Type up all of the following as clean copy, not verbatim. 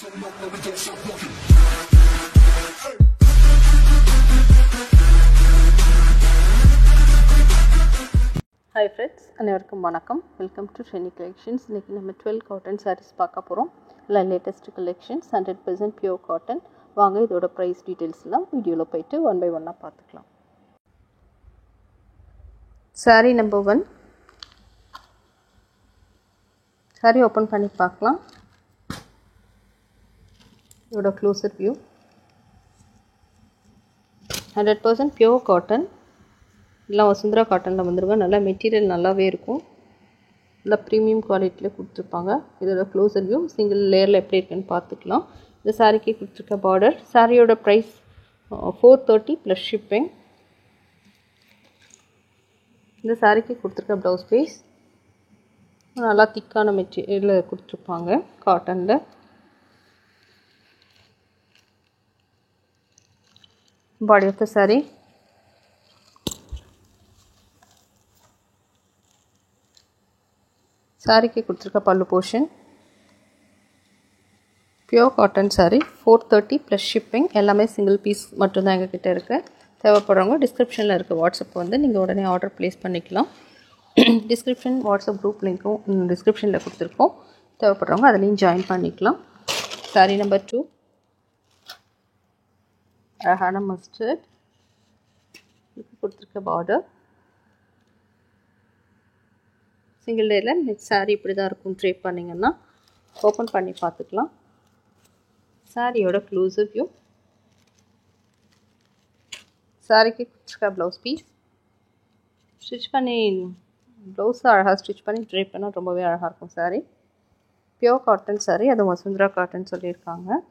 Hi friends, அனைவருக்கும் வணக்கம். Welcome to Sheni collections. இன்றைக்கி நம்ம 12 காட்டன் சாரீஸ் பார்க்க போகிறோம். இல்லை லேட்டஸ்ட் கலெக்ஷன்ஸ் 100% பியூர் காட்டன். வாங்க இதோட ப்ரைஸ் டீட்டெயில்ஸ்லாம் வீடியோவில் போயிட்டு ஒன் பை ஒன்னாக பார்த்துக்கலாம். சாரீ நம்பர் 1. சாரீ ஓப்பன் பண்ணி பார்க்கலாம். இதோட க்ளோசர் வியூ. 100% pure cotton. எல்லாம் வசுந்தரா காட்டனில் வந்துருங்க. நல்லா மெட்டீரியல் நல்லாவே இருக்கும். நல்லா ப்ரீமியம் குவாலிட்டியில் கொடுத்துருப்பாங்க. இதோட க்ளோசர் வியூ சிங்கிள் லேயரில் எப்படி இருக்குன்னு பார்த்துக்கலாம். இந்த சாரீக்கு கொடுத்துருக்க பார்டர். சாரியோட ப்ரைஸ் 430 ப்ளஸ் ஷிப்பிங். இந்த சாரீக்கு கொடுத்துருக்க ப்ளவுஸ் பீஸ் நல்லா திக்கான மெட்டீரியலில் கொடுத்துருப்பாங்க காட்டனில். Body of the saree. சாரிக்கு கொடுத்துருக்க பல்லு portion. Pure cotton saree 430 plus shipping. எல்லாமே சிங்கிள் பீஸ் மட்டும்தான் எங்ககிட்ட இருக்குது. தேவைப்படுறவங்க டிஸ்கிரிப்ஷனில் இருக்க வாட்ஸ்அப் வந்து நீங்கள் உடனே ஆர்டர் ப்ளேஸ் பண்ணிக்கலாம். டிஸ்கிரிப்ஷன் வாட்ஸ்அப் குரூப் லிங்க்கும் டிஸ்கிரிப்ஷனில் கொடுத்துருக்கோம். தேவைப்படுறவங்க அதுலேயும் ஜாயின் பண்ணிக்கலாம். சாரீ நம்பர் 2. அழகான மஸ்டர்ட் இதுக்கு கொடுத்துருக்க பார்டர். சிங்கிள் லேயரில் நெக்ஸ்ட் சாரீ இப்படி தான் இருக்கும். ட்ரேப் பண்ணிங்கன்னா ஓப்பன் பண்ணி பார்த்துக்கலாம். சாரியோட க்ளோசர் வியூ. சாரிக்கு கொடுத்துருக்க ப்ளவுஸ் பீஸ். ஸ்டிச் பண்ணி ப்ளவுஸை அழகாக ஸ்டிச் பண்ணி ட்ரேப் பண்ணால் ரொம்பவே அழகாக இருக்கும் சாரீ. பியோர் காட்டன் சாரீ, அது வசுந்தரா காட்டன் சொல்லியிருக்காங்க.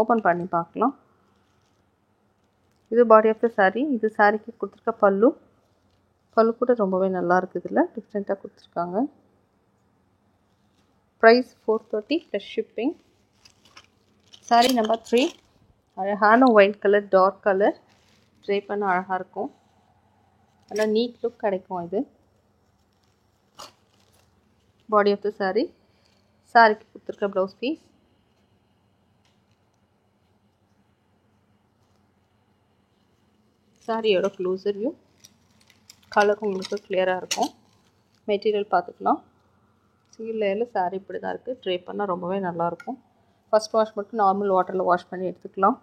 ஓப்பன் பண்ணி பார்க்கலாம். இது பாடி ஆஃப் த சாரீ. இது சாரீக்கு கொடுத்துருக்க பல்லு. பல்லு கூட ரொம்பவே நல்லா இருக்குது. இதில் டிஃப்ரெண்ட்டாக கொடுத்துருக்காங்க. Price 430 plus shipping. Sari number 3. அழகான white colour, dark colour. Try பண்ண அழகாக இருக்கும். நல்லா நீட் லுக் கிடைக்கும் இது. Body of the sari. சாரீக்கு கொடுத்துருக்க ப்ளவுஸ் பீஸ். சாரியோட க்ளோசர் வியூ. கலர் உங்களுக்கு கிளியராக இருக்கும். மெட்டீரியல் பார்த்துக்கலாம். சிங்கிள் லேயரில் சாரீ இப்படி தான் இருக்குது. ட்ரை பண்ணால் ரொம்பவே நல்லாயிருக்கும். ஃபஸ்ட் வாஷ் மட்டும் நார்மல் வாட்டரில் வாஷ் பண்ணி எடுத்துக்கலாம்.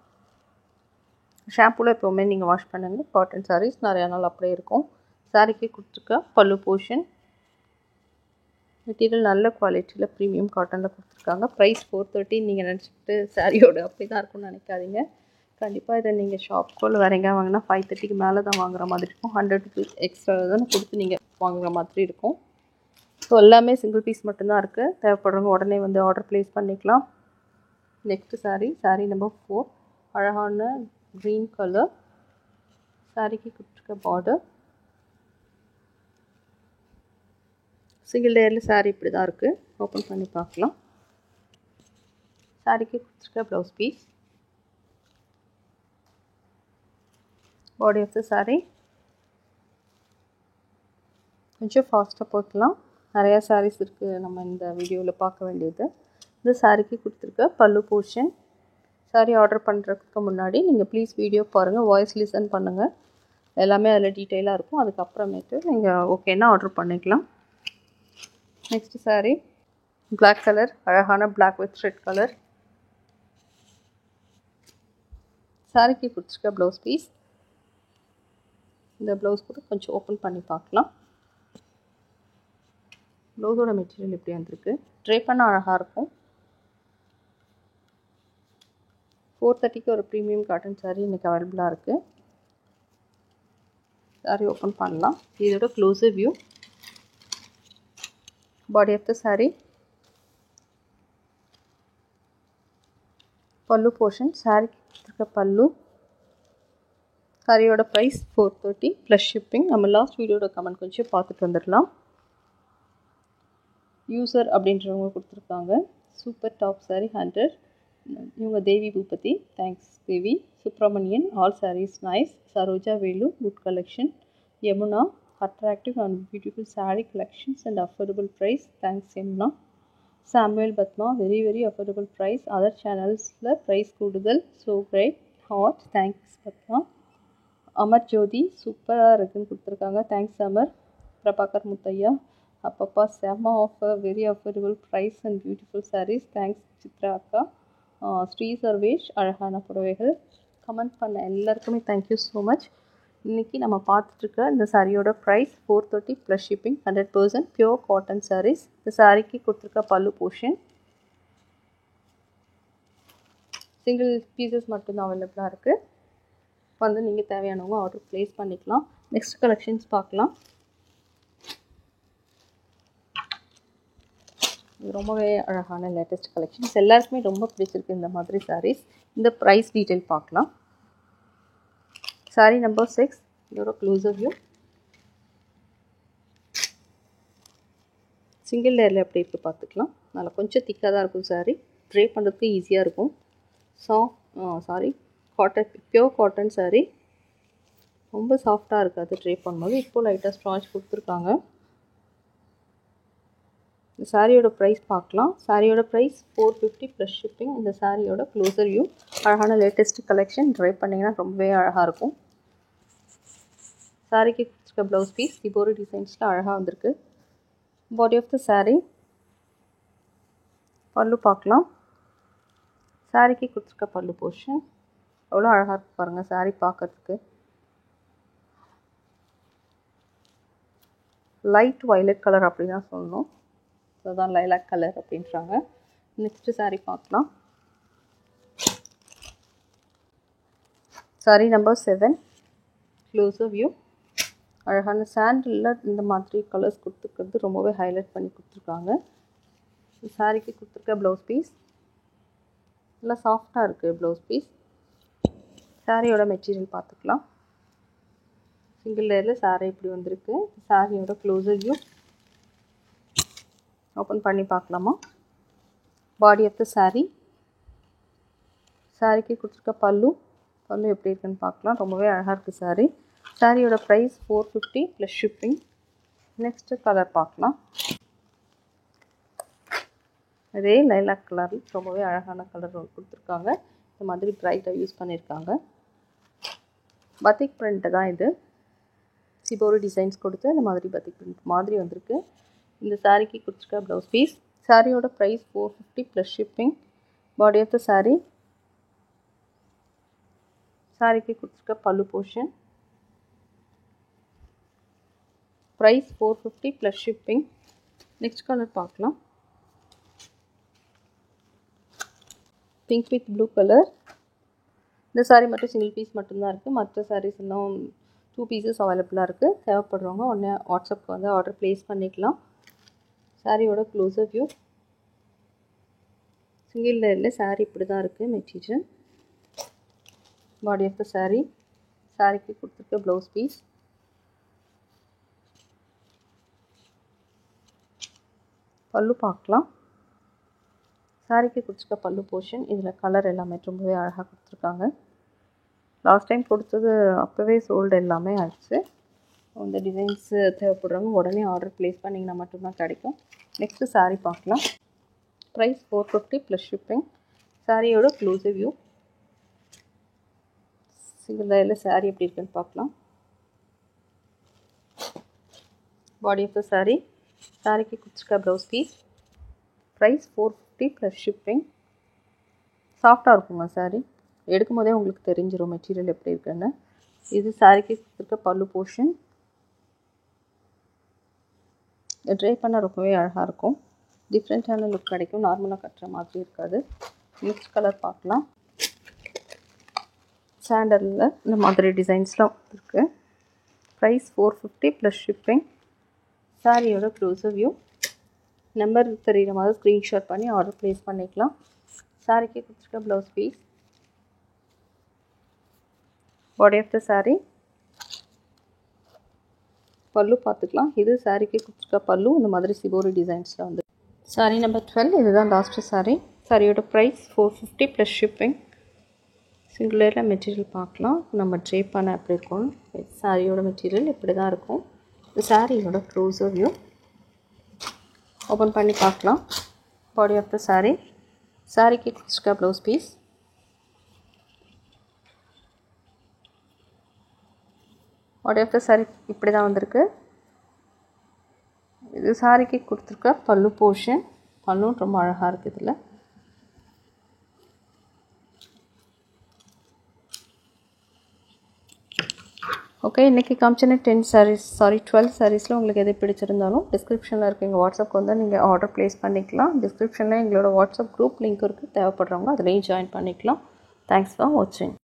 ஷாம்பூவில் எப்போவுமே நீங்கள் வாஷ் பண்ணுங்கள். காட்டன் சாரீஸ் நிறையா நாள் அப்படியே இருக்கும். சாரீக்கு கொடுத்துருக்க பல்லு போர்ஷன். மெட்டீரியல் நல்ல குவாலிட்டியில் ப்ரீமியம் காட்டனில் கொடுத்துருக்காங்க. ப்ரைஸ் 430 நீங்கள் நினச்சிக்கிட்டு சாரியோட அப்படி தான் இருக்கும்னு நினைக்காதீங்க. கண்டிப்பாக இதை நீங்கள் ஷாப்புக்குள்ள வேறு எங்கேயா வாங்கினா 530க்கு மேலே தான் வாங்குற மாதிரி இருக்கும். 100 rupees எக்ஸ்ட்ரா தான் கொடுத்து நீங்கள் வாங்குற மாதிரி இருக்கும். ஸோ எல்லாமே சிங்கிள் பீஸ் மட்டும்தான் இருக்குது. தேவைப்படுறவங்க உடனே வந்து ஆர்டர் ப்ளேஸ் பண்ணிக்கலாம். Next sari number 4. அழகான க்ரீன் கலர். சாரீக்கு கொடுத்துருக்க பார்டர். சிங்கிள் லேயரில் சாரீ இப்படி தான் இருக்குது. ஓப்பன் பண்ணி பார்க்கலாம். சாரீக்கு கொடுத்துருக்க blouse piece. Body of the saree. கொஞ்சம் ஃபாஸ்ட்டாக போட்டுக்கலாம். நிறையா சாரீஸ் இருக்குது நம்ம இந்த வீடியோவில் பார்க்க வேண்டியது. இந்த சாரீக்கு கொடுத்துருக்க பல்லு போர்ஷன். சாரீ ஆர்டர் பண்ணுறதுக்கு முன்னாடி நீங்கள் ப்ளீஸ் வீடியோ பாருங்கள், வாய்ஸ் லிசன் பண்ணுங்கள். எல்லாமே அதில் டீட்டெயிலாக இருக்கும். அதுக்கப்புறமேட்டு நீங்கள் ஓகேன்னா ஆர்டர் பண்ணிக்கலாம். Next saree black colour. அழகான பிளாக் வித் ரெட் கலர். சாரீக்கு கொடுத்துருக்க ப்ளவுஸ் பீஸ். இந்த ப்ளவுஸ் கூட கொஞ்சம் ஓப்பன் பண்ணி பார்க்கலாம். ப்ளவுஸோட மெட்டீரியல் எப்படி வந்திருக்கு. ட்ரை பண்ண அழகாக இருக்கும். 430க்கு ஒரு ப்ரீமியம் காட்டன் சாரீ இன்றைக்கி அவைலபிளாக இருக்குது. சாரீ ஓப்பன் பண்ணலாம். இதோட closer view. Body of the sari. Pallu portion. சாரீக்கு கொடுத்துருக்க பல்லு. சாரியோட ப்ரைஸ் 430 ப்ளஸ் ஷிப்பிங். நம்ம லாஸ்ட் வீடியோட கமெண்ட் கொஞ்சம் பார்த்துட்டு வந்துடலாம். யூசர் அப்படின்றவங்க கொடுத்துருக்காங்க. Super top sari 100. இவங்க Devi Bhupathi. Thanks Devi. Subramanian. All saris nice. Saroja Velu. Good collection. Yamuna, attractive and beautiful saree collections and affordable price. Thanks Yamuna. Samuel Batma, very affordable price. Other channels price கூடுதல். So great, hot. Thanks Batma. Amar Jyothi சூப்பராக இருக்குன்னு கொடுத்துருக்காங்க. Thanks Amar. Prabhakar Muthaiah, அப்பப்பா செம்ம offer, very affordable price and beautiful saris. Thanks Chitra அக்கா. ஸ்ரீ சர்வேஷ், அழகான புடவைகள். Comment பண்ண எல்லாருக்குமே தேங்க்யூ ஸோ மச். இன்றைக்கி நம்ம பார்த்துட்ருக்க இந்த சாரியோட price 430 plus shipping, 100% pure cotton sarees. இந்த சாரீக்கு கொடுத்துருக்க பல்லு போர்ஷன் சிங்கிள் பீசஸ் மட்டும்தான் அவைலபிளாக இருக்குது. வந்து நீங்கள் தேவையானவங்க ஆர்டர் ப்ளேஸ் பண்ணிக்கலாம். நெக்ஸ்ட் கலெக்ஷன்ஸ் பார்க்கலாம். ரொம்பவே அழகான லேட்டஸ்ட் கலெக்ஷன்ஸ், எல்லாருக்குமே ரொம்ப பிடிச்சிருக்கு இந்த மாதிரி சாரீஸ். இந்த ப்ரைஸ் டீட்டெயில் பார்க்கலாம். சாரீ நம்பர் 6, இதோட க்ளோசர் வியூ. சிங்கிள் லேயரில் எப்படி இருக்குது பார்த்துக்கலாம். அதில் கொஞ்சம் திக்காக தான் இருக்கும் சாரீ, ட்ரே பண்ணுறதுக்கு ஈஸியாக இருக்கும். காட்டன், பியோர் காட்டன் சாரீ, ரொம்ப சாஃப்டாக இருக்காது ட்ரே பண்ணும்போது. இப்போது லைட்டாக ஸ்ட்ராச் கொடுத்துருக்காங்க. இந்த சாரியோட ப்ரைஸ் பார்க்கலாம். சாரியோட ப்ரைஸ் 450 ப்ளஸ் ஷிப்பிங். இந்த சாரியோட க்ளோசர் வியூ. அழகான லேட்டஸ்ட் கலெக்ஷன், ட்ரை பண்ணிங்கன்னா ரொம்பவே அழகாக இருக்கும். சாரிக்கு கொடுத்துருக்க ப்ளவுஸ் பீஸ் சிபோரி டிசைன்ஸில் அழகாக வந்திருக்கு. Body of the sari. பல்லு பார்க்கலாம். சாரிக்கு கொடுத்துருக்க பல்லு போர்ஷன் எவ்வளோ அழகாக இருக்கு பாருங்கள் சாரீ பார்க்கறதுக்கு. லைட் வயலட் கலர் அப்படி தான் சொல்லணும். அதுதான் லைலாக் கலர் அப்படின்றாங்க. நெக்ஸ்ட்டு சாரீ பார்க்கலாம். Saree number 7, closer view. அழகான சாண்டில் இந்த மாதிரி கலர்ஸ் கொடுத்துருக்கிறது ரொம்பவே ஹைலைட் பண்ணி கொடுத்துருக்காங்க. சாரீக்கு கொடுத்துருக்க ப்ளவுஸ் பீஸ் நல்லா சாஃப்டாக இருக்குது ப்ளவுஸ் பீஸ். சாரியோட மெட்டீரியல் பார்த்துக்கலாம். சிங்கிள் லேயரில் சாரீ இப்படி வந்திருக்கு. சாரியோட க்ளோசர் வியூ ஓப்பன் பண்ணி பார்க்கலாமா. Body of the saree. சாரிக்கு கொடுத்துருக்க பல்லு எப்படி இருக்குன்னு பார்க்கலாம். ரொம்பவே அழகாக இருக்குது சாரீ. சாரியோட price 450 plus shipping. Next colour பார்க்கலாம். அதே லைலாக் கலர், ரொம்பவே அழகான கலர் கொடுத்துருக்காங்க. இந்த மாதிரி பிரைட்டாக யூஸ் பண்ணியிருக்காங்க. பத்திக் பிரிண்ட் தான் இது. சிபோரி டிசைன்ஸ் கொடுத்து இந்த மாதிரி பத்திக் பிரிண்ட் மாதிரி வந்திருக்கு. இந்த சாரீக்கு கொடுத்துருக்க ப்ளவுஸ் பீஸ். சாரியோட price 450 plus shipping. Body of the sari. சாரீக்கு கொடுத்துருக்க பல்லு portion. Price 450 plus shipping. Next colour பார்க்கலாம். Pink with blue colour. இந்த சாரீ மட்டும் சிங்கிள் பீஸ் மட்டும்தான் இருக்குது. மற்ற சாரீஸ் இன்னும் 2 பீசஸ் அவைலபிளாக இருக்குது. தேவைப்படுறவங்க உடனே வாட்ஸ்அப்க்கு வந்து ஆர்டர் ப்ளேஸ் பண்ணிக்கலாம். சாரியோட க்ளோசர் வியூ. சிங்கிள் லேயரில் சாரீ இப்படி தான் இருக்குது material. Body of the sari. சாரீக்கு கொடுத்துருக்க ப்ளவுஸ் பீஸ். பல்லு பார்க்கலாம். சாரீக்கு கொடுத்துருக்க பல்லு போர்ஷன். இதில் கலர் எல்லாமே ரொம்பவே அழகாக கொடுத்துருக்காங்க. லாஸ்ட் டைம் கொடுத்தது அப்போவே சோல்டு எல்லாமே ஆயிடுச்சு. இந்த டிசைன்ஸ் தேவைப்படுறவங்க உடனே ஆர்டர் ப்ளேஸ் பண்ணிங்கன்னா மட்டும்தான் கிடைக்கும். நெக்ஸ்ட்டு சாரீ பார்க்கலாம். Price 450 plus shipping. சாரியோட க்ளோசர் வியூ. சிங்கிள் லேயரில் சாரீ எப்படி இருக்குன்னு பார்க்கலாம். Body of the sari. சாரீக்கு கொடுத்துருக்க blouse piece. Price 450 plus shipping. சாஃப்டாக இருக்குங்க சாரீ. எடுக்கும் போதே உங்களுக்கு தெரிஞ்சிடும் மெட்டீரியல் எப்படி இருக்குன்னு. இது சாரீக்கு கொடுத்துருக்க பல்லு போர்ஷன். ட்ரை பண்ண ரொம்பவே அழகாக இருக்கும். டிஃப்ரெண்ட்டான லுக் கிடைக்கும். நார்மலாக கட்டுற மாதிரி இருக்காது. நெக்ஸ்ட் கலர் பார்க்கலாம். சாண்டலில் இந்த மாதிரி டிசைன்ஸ்லாம் இருக்குது. Price 450 plus shipping. சாரியோட க்ளோசர் வியூ. நம்பர் தெரிகிற மாதிரி ஸ்க்ரீன்ஷாட் பண்ணி ஆர்டர் ப்ளேஸ் பண்ணிக்கலாம். சாரிக்கு கொடுத்துருக்க blouse piece. Body of the sari. பல்லு பார்த்துக்கலாம். இது சாரீக்கு கொடுத்துருக்க பல்லு இந்த மாதிரி சிபோரி டிசைன்ஸில் வந்து. சாரீ நம்பர் 12, இதுதான் லாஸ்ட்டு சாரீ. சாரியோட ப்ரைஸ் 450 ப்ளஸ் ஷிப்பிங். சிங்கிள் லேயரில் மெட்டீரியல் பார்க்கலாம். நம்ம ட்ரே பண்ண எப்படி இருக்கும். சாரியோட மெட்டீரியல் இப்படி தான் இருக்கும். இந்த சாரியோட க்ளோசர் வியூ ஓப்பன் பண்ணி பார்க்கலாம். Body of the saree. சாரிக்கு கொடுத்துருக்க blouse piece. Body of the saree இப்படி தான் வந்திருக்கு. இது சாரிக்கு கொடுத்துருக்க பல்லு போர்ஷன். பல்லும் ரொம்ப அழகாக இருக்குது இதில். ஓகே, இன்றைக்கி காமிச்சின 12 சாரீஸில் உங்களுக்கு எது பிடிச்சிருந்தாலும் டிஸ்கிரிப்ஷனில் இருக்க எங்கள் வாட்ஸ்அப்க்கு வந்து நீங்கள் ஆர்டர் ப்ளேஸ் பண்ணிக்கலாம். டிஸ்கிரிப்ஷனில் எங்களோட வாட்ஸ்அப் குரூப் லிங்க் இருக்குது, தேவைப்படுறவங்க அதுலேயும் ஜாயின் பண்ணிக்கலாம். தேங்க்ஸ் ஃபார் வாட்சிங்.